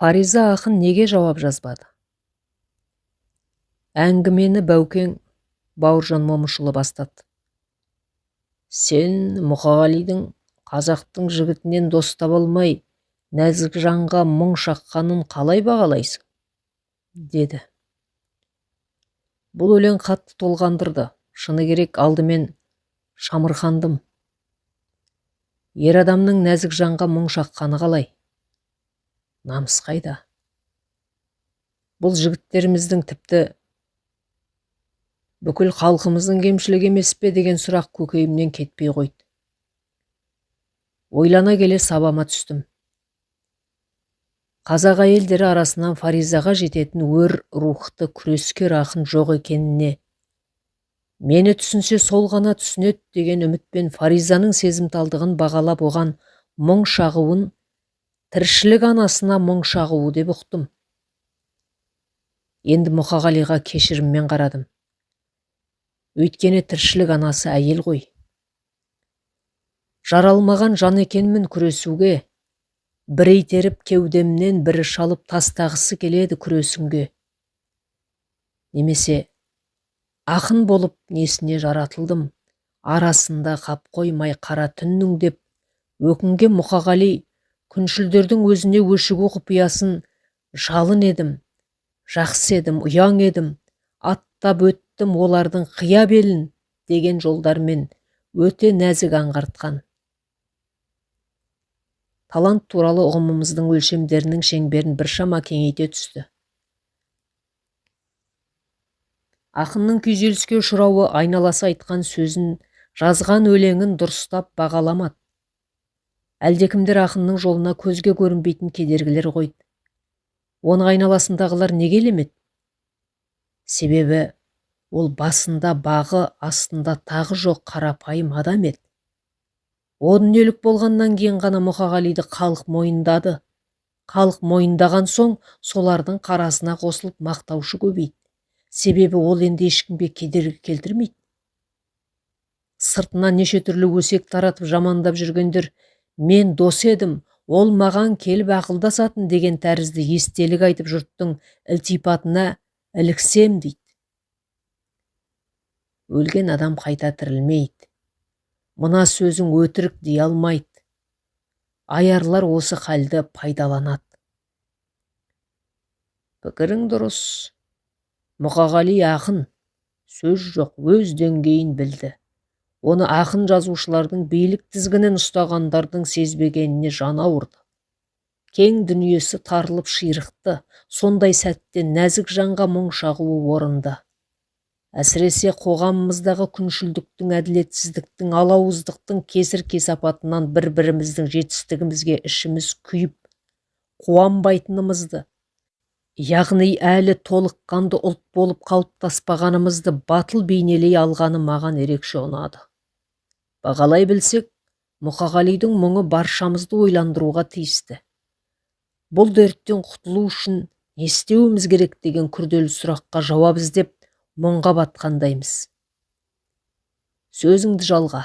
Фариза ақын неге жауап жазбады? Әңгімені Бәукең Бауыржан Момышұлы бастады. Сен Мұқағалидың қазақтың жігітінен дос таба алмай, нәзік жанға мұң шаққанын қалай бағалайсың? деді. Бұл өлең қатты толғандырды. Шыны керек, алдымен шамырқандым. Ер адамның нәзік жанға мұң шаққаны қалай? Намыс қайда? Бұл жігіттеріміздің, тіпті бүкіл халқымыздың кемшілігі емес пе деген сұрақ көкейімнен кетпей қойды. Ойлана келе сабама түстім. Қазақ әйелдері арасынан Фаризаға жететін өр рухты күрескер ақын жоқ екеніне, мені түсінсе сол ғана түсінеді деген үмітпен Фаризаның сезімталдығын бағалап, оған мұң шағуын тіршілік анасына мұң шағуы деп ұқтым. Енді Мұқағалиға кешіріммен қарадым. Өйткені тіршілік анасы әйел ғой. Жаралмаған жан екенмін күресуге, бірі итеріп кеудемнен, бірі шалып тастағысы келеді күресінге. Немесе ақын болып несіне жаратылдым, арасында қап қоймай қара түннің деп, өкінген Мұқағали күншілдердің өзіне өшігу құпиясын жалын едім, жақсы едім, ұяң едім, аттап өттім олардың қия белін деген жолдармен өте нәзік аңғартқан. Талант туралы ұғымымыздың өлшемдерінің шеңберін біршама кеңейте түсті. Ақынның күйзеліске ұшырауы айналасы айтқан сөзін, жазған өлеңін дұрыстап бағаламады. Әлдекімдер ақынның жолына көзге көрінбейтін кедергілер қойды. Оның айналасындағылар неге елемеді? Себебі ол басында бағы, астында тағы жоқ қарапайым адам еді. О дүниелік болғаннан кейін ғана Мұқағалиды халық мойындады. Халық мойындаған соң солардың қарасына қосылып мақтаушы көбейді. Себебі ол енді ешкімге кедергі келтірмейді. Сыртынан неше түрлі өсек таратып жамандап жүргендер, мен дос едім, ол маған келіп ақылдасатын деген тәрізді естелік айтып жұрттың ілтипатына іліксем дейді. Өлген адам қайта тірілмейді. Мына сөзің өтірік дей алмайды. Аярлар осы халді пайдаланады. Пікірің дұрыс. Мұқағали ақын, сөз жоқ, өз деңгейін білді. Оны ақын жазушылардың билік тізгінін ұстағандардың сезбегеніне жаны ауырды. Кең дүниесі тарылып ширықты, сондай сәтте нәзік жанға мұң шағуы орынды. Әсіресе қоғамымыздағы күншілдіктің, әділетсіздіктің, алауыздықтың кесір-кесапатынан бір-біріміздің жетістігімізге ішіміз күйіп, қуанбайтынымызды, яғни әлі толыққанды ұлт болып қалыптаспағанымызды батыл бейнелей алғаны маған ерекше ұнады. Бағалай білсек, Мұқағалидың мұңы баршамызды ойландыруға тиісті. Бұл дерттен құтылу үшін не істеуіміз керек деген күрделі сұраққа жауап іздеп мұңға батқандаймыз. Сөзіңді жалға,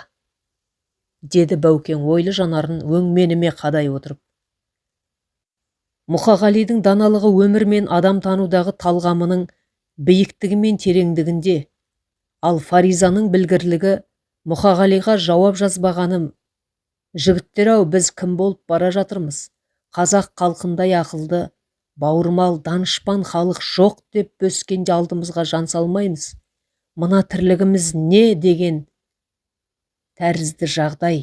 деді Бәукең ойлы жанарын өңменіме қадай отырып. Мұқағалидың даналығы өмір мен адам танудағы талғамының биіктігі мен тереңдігінде, ал Фаризаның білгірлігі Мұқағалиға жауап жазбағаным. Жігіттер-ау, біз кім болып бара жатырмыз? Қазақ халқындай ақылды, бауырмал, данышпан халық жоқ деп бөскенде алдымызға жан салмаймыз. Мына тірлігіміз не деген тәрізді жағдай,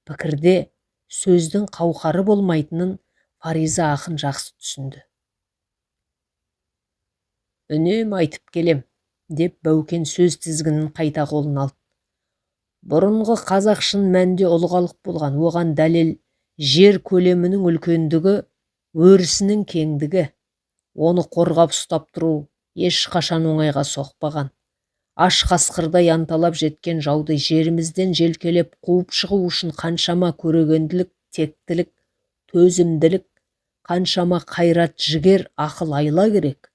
пікірде сөздің қауқары болмайтынын Фариза ақын жақсы түсінді. Үнем айтып келем, деп Бәукен сөз тізгінін қайта қолына алды. Бұрынғы қазақ шын мәнінде ұлы халық болған, оған дәлел жер көлемінің үлкендігі, өрісінің кеңдігі. Оны қорғап ұстап тұру ешқашан оңайға соқпаған. Аш қасқырдай анталап жеткен жауды жерімізден желкелеп қуып шығу үшін қаншама көрегенділік, тектілік, төзімділік, қаншама қайрат, жігер, ақыл, айла керек.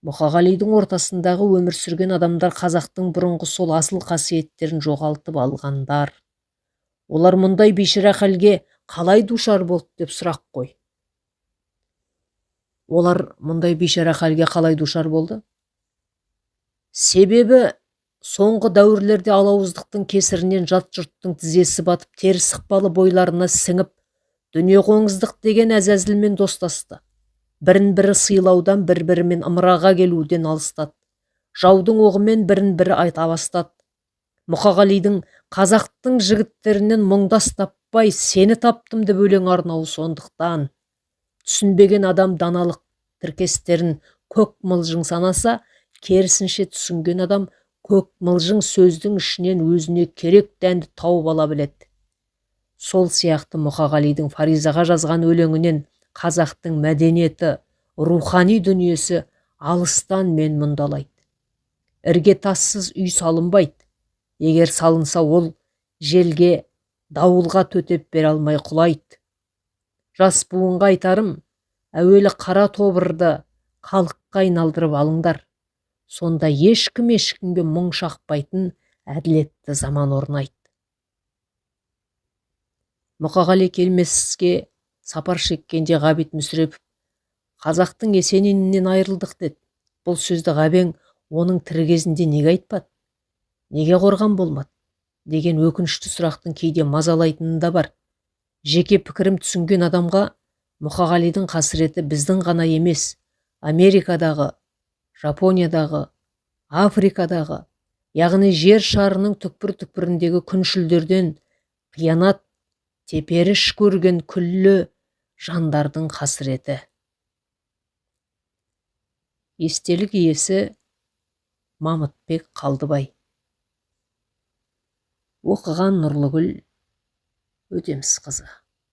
Мұқағалидың ортасындағы өмір сүрген адамдар қазақтың бұрынғы сол асыл қасиеттерін жоғалтып алғандар. Олар мұндай бейшара халге қалай душар болды деп сұрақ қой. Олар мұндай бейшара халге қалай душар болды? Себебі соңғы дәуірлерде алауыздықтың кесірінен жат жұрттың тізесі батып, теріс ықпалы бойларына сіңіп, дүниеқоңыздық деген әзәзілмен достасты. Бірін-бірі сыйлаудан, бір-бірімен ымыраға келуден алыстады. Жаудың оғымен бірін-бірі айта бастады. Мұқағалидың қазақтың жігіттерінен мұңдас таппай, сені таптым деп өлең арнауы сондықтан. Түсінбеген адам даналық тіркестерін көк мылжың санаса, керісінше түсінген адам көк мылжың сөздің ішінен өзіне керек дәнді тауып ала біледі. Сол сияқты Мұқағалидың Фаризаға жазған өлеңінен қазақтың мәдениеті, рухани дүниесі алыстан мен мұндалайды. Ірге тассыз үй салынбайды. Егер салынса, ол желге, дауылға төтеп бере алмай құлайды. Жас буынға айтарым, әуелі қара тобырды халыққа айналдырып алыңдар. Сонда ешкімге мұң шақпайтын әділетті заман орнайды. Мұқағали келмеске сапар шеккенде Ғабит Мүсірепов қазақтың Есенинінен айырылдық деді. Бұл сөзді Ғабең оның тірі кезінде неге айтпады? Неге қорған болмады? Деген өкінішті сұрақтың кейде мазалайтыны да бар. Жеке пікірім түсінген адамға Мұқағалидың қасіреті біздің ғана емес, Америкадағы, Жапониядағы, Африкадағы, яғни жер шарының түкпір-түкпіріндегі күншілдерден қиянат, теперіш көрген күллі жандардың қасіреті. Естелік иесі Мамытбек Қалдыбай. Оқыған Нұрлыгүл Өтемісқызы.